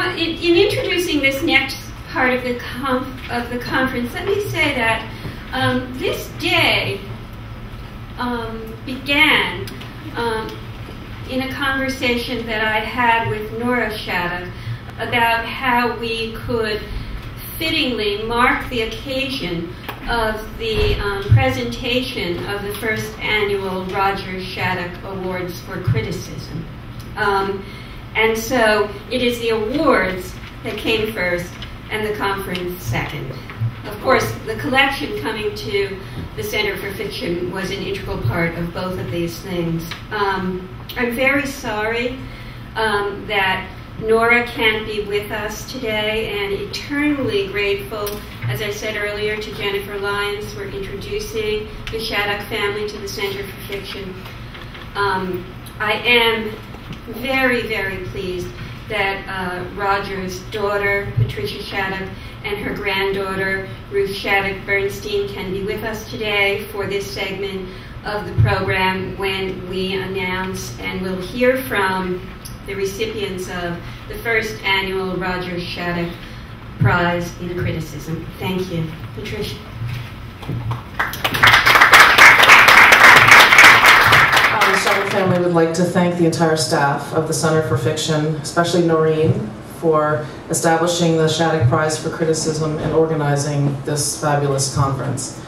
in introducing this next part of the conference, let me say that this day began in a conversation that I had with Nora Shattuck about how we could fittingly mark the occasion of the presentation of the first annual Roger Shattuck Awards for Criticism. And so it is the awards that came first and the conference second. Of course, the collection coming to the Center for Fiction was an integral part of both of these things. I'm very sorry that Nora can't be with us today, and eternally grateful, as I said earlier, to Jennifer Lyons for introducing the Shattuck family to the Center for Fiction. I am very, very pleased that Roger's daughter, Patricia Shattuck, and her granddaughter, Ruth Shattuck Bernstein, can be with us today for this segment of the program when we announce and we'll hear from the recipients of the first annual Roger Shattuck Prize in Criticism. Thank you. Patricia. The Shattuck family would like to thank the entire staff of the Center for Fiction, especially Lorin, for establishing the Shattuck Prize for Criticism and organizing this fabulous conference.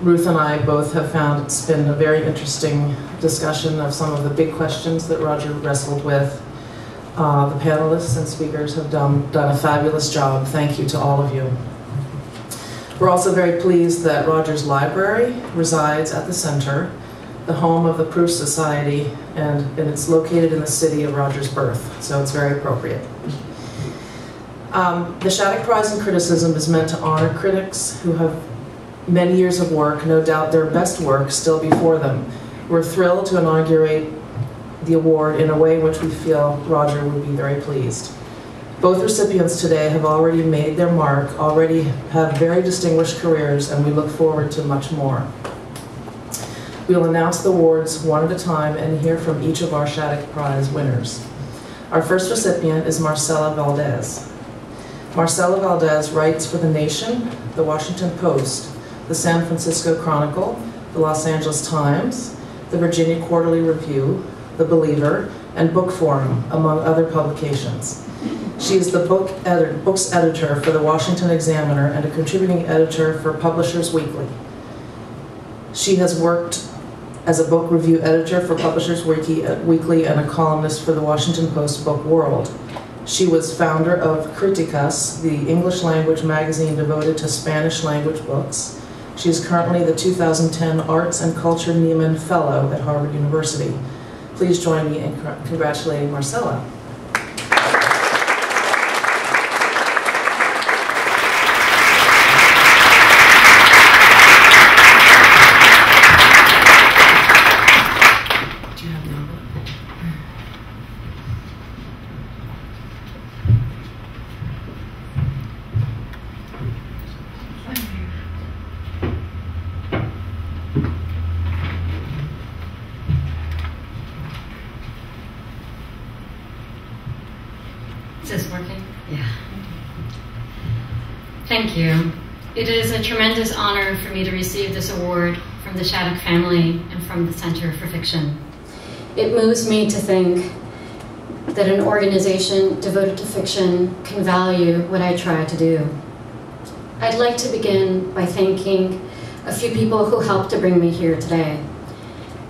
Ruth and I both have found it's been a very interesting discussion of some of the big questions that Roger wrestled with. The panelists and speakers have done a fabulous job. Thank you to all of you. We're also very pleased that Roger's library resides at the center, the home of the Proust Society, and it's located in the city of Roger's birth, so it's very appropriate. The Shattuck Prize in Criticism is meant to honor critics who have many years of work, no doubt their best work, still before them. We're thrilled to inaugurate the award in a way in which we feel Roger would be very pleased. Both recipients today have already made their mark, already have very distinguished careers, and we look forward to much more. We'll announce the awards one at a time and hear from each of our Shattuck Prize winners. Our first recipient is Marcela Valdes. Marcela Valdes writes for The Nation, The Washington Post, the San Francisco Chronicle, the Los Angeles Times, the Virginia Quarterly Review, The Believer, and Book Forum, among other publications. She is the books editor for the Washington Examiner and a contributing editor for Publishers Weekly. She has worked as a book review editor for Publishers Weekly and a columnist for the Washington Post Book World. She was founder of Críticas, the English language magazine devoted to Spanish language books. She is currently the 2010 Arts and Culture Nieman Fellow at Harvard University. Please join me in congratulating Marcela. Thank you. It is a tremendous honor for me to receive this award from the Shattuck family and from the Center for Fiction. It moves me to think that an organization devoted to fiction can value what I try to do. I'd like to begin by thanking a few people who helped to bring me here today.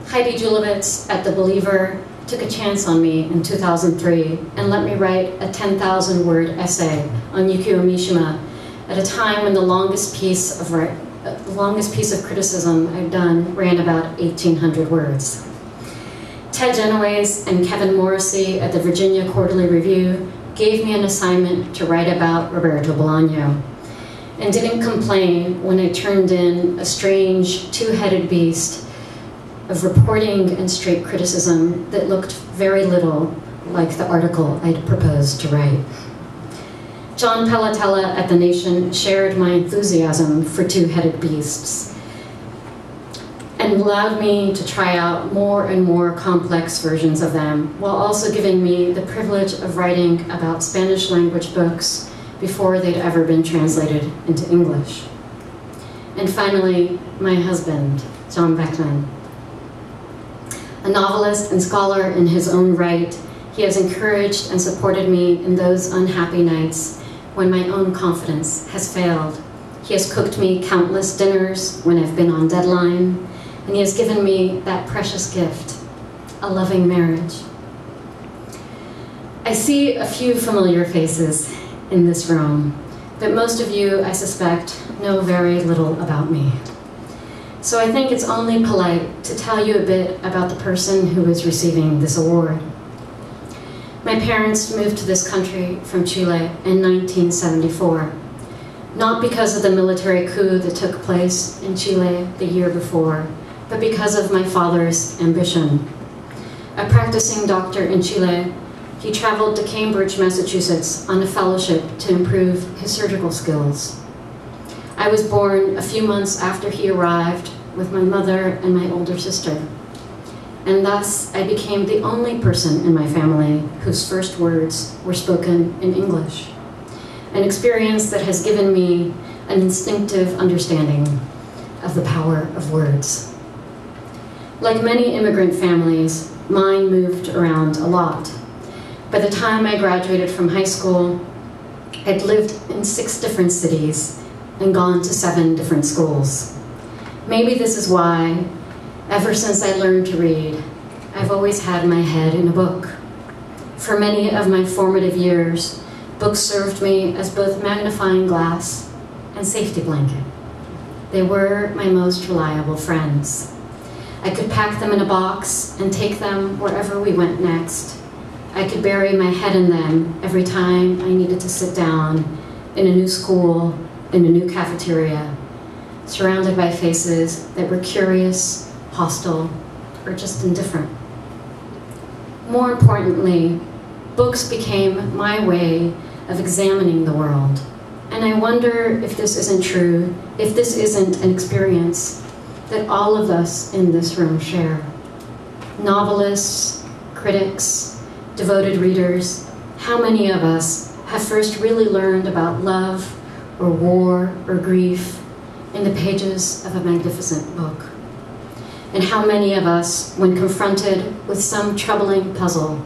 Heidi Julowitz at The Believer took a chance on me in 2003 and let me write a 10,000-word essay on Yukio Mishima at a time when the longest piece of criticism I've done ran about 1,800 words. Ted Genoways and Kevin Morrissey at the Virginia Quarterly Review gave me an assignment to write about Roberto Bolaño and didn't complain when I turned in a strange two-headed beast of reporting and straight criticism that looked very little like the article I'd proposed to write. John Pellatella at The Nation shared my enthusiasm for two-headed beasts. And and allowed me to try out more and more complex versions of them, while also giving me the privilege of writing about Spanish language books before they'd ever been translated into English. And finally, my husband, John Beckman. A novelist and scholar in his own right, he has encouraged and supported me in those unhappy nights when my own confidence has failed. He has cooked me countless dinners when I've been on deadline, and he has given me that precious gift, a loving marriage. I see a few familiar faces in this room, but most of you, I suspect, know very little about me. So I think it's only polite to tell you a bit about the person who is receiving this award. My parents moved to this country from Chile in 1974, not because of the military coup that took place in Chile the year before, but because of my father's ambition. A practicing doctor in Chile, he traveled to Cambridge, Massachusetts on a fellowship to improve his surgical skills. I was born a few months after he arrived with my mother and my older sister. And thus, I became the only person in my family whose first words were spoken in English, an experience that has given me an instinctive understanding of the power of words. Like many immigrant families, mine moved around a lot. By the time I graduated from high school, I'd lived in 6 different cities and gone to 7 different schools. Maybe this is why, ever since I learned to read, I've always had my head in a book. For many of my formative years, books served me as both magnifying glass and safety blanket. They were my most reliable friends. I could pack them in a box and take them wherever we went next. I could bury my head in them every time I needed to sit down in a new school, in a new cafeteria, surrounded by faces that were curious, hostile, or just indifferent. More importantly, books became my way of examining the world. And I wonder if this isn't true, if this isn't an experience that all of us in this room share. Novelists, critics, devoted readers, how many of us have first really learned about love or war or grief in the pages of a magnificent book? And how many of us, when confronted with some troubling puzzle,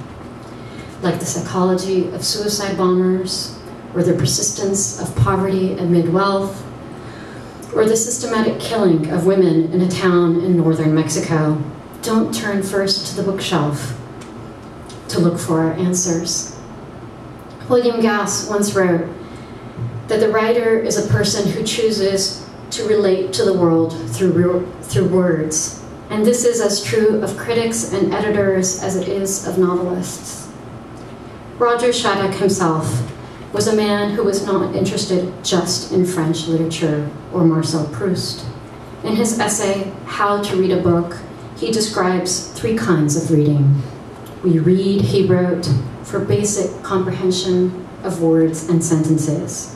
like the psychology of suicide bombers, or the persistence of poverty amid wealth, or the systematic killing of women in a town in northern Mexico, don't turn first to the bookshelf to look for our answers? William Gass once wrote that the writer is a person who chooses to relate to the world through words. And this is as true of critics and editors as it is of novelists. Roger Shattuck himself was a man who was not interested just in French literature or Marcel Proust. In his essay, How to Read a Book, he describes 3 kinds of reading. We read, he wrote, for basic comprehension of words and sentences.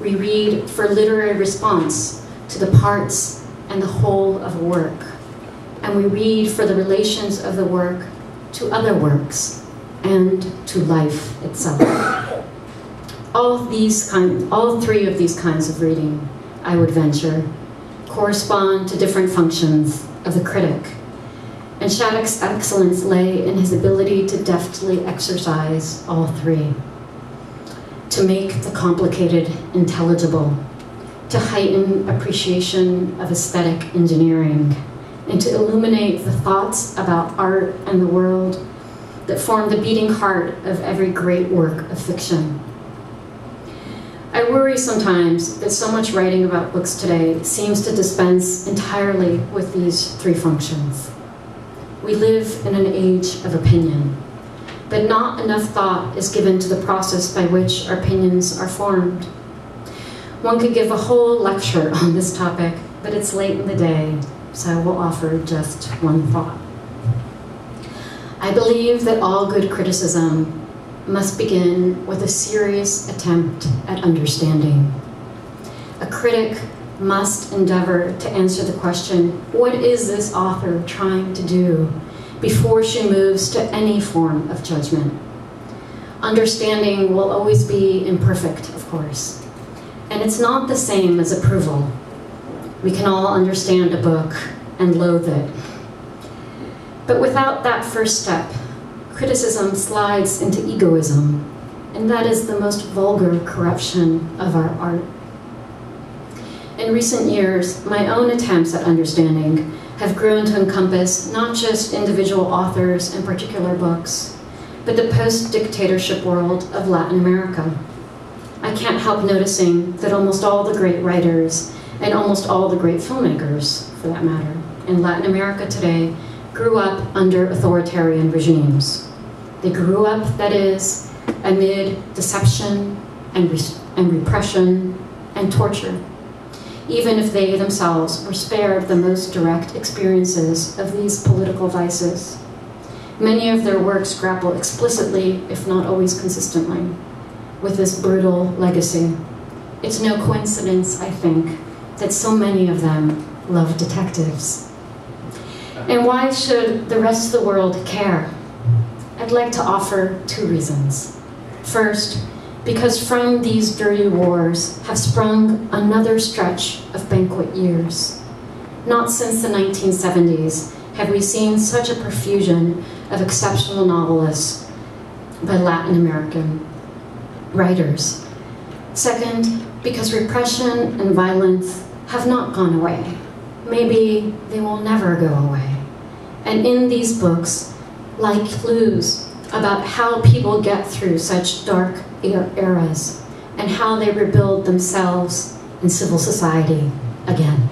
We read for literary response to the parts and the whole of a work. And we read for the relations of the work to other works and to life itself. All 3 of these kinds of reading, I would venture, correspond to different functions of the critic. And Shattuck's excellence lay in his ability to deftly exercise all 3. To make the complicated intelligible, to heighten appreciation of aesthetic engineering, and to illuminate the thoughts about art and the world that form the beating heart of every great work of fiction. I worry sometimes that so much writing about books today seems to dispense entirely with these 3 functions. We live in an age of opinion, but not enough thought is given to the process by which our opinions are formed. One could give a whole lecture on this topic, but it's late in the day, so I will offer just one thought. I believe that all good criticism must begin with a serious attempt at understanding. A critic must endeavor to answer the question, what is this author trying to do, before she moves to any form of judgment. Understanding will always be imperfect, of course, and it's not the same as approval. We can all understand a book and loathe it. But without that first step, criticism slides into egoism, and that is the most vulgar corruption of our art. In recent years, my own attempts at understanding have grown to encompass not just individual authors and particular books, but the post-dictatorship world of Latin America. I can't help noticing that almost all the great writers and almost all the great filmmakers, for that matter, in Latin America today grew up under authoritarian regimes. They grew up, that is, amid deception and repression and torture, even if they themselves were spared the most direct experiences of these political vices. Many of their works grapple explicitly, if not always consistently, with this brutal legacy. It's no coincidence, I think, that so many of them love detectives. And why should the rest of the world care? I'd like to offer two reasons. First, because from these dirty wars have sprung another stretch of banquet years. Not since the 1970s have we seen such a profusion of exceptional novelists by Latin American writers. Second, because repression and violence have not gone away. Maybe they will never go away. And in these books lie clues about how people get through such dark eras and how they rebuild themselves in civil society again.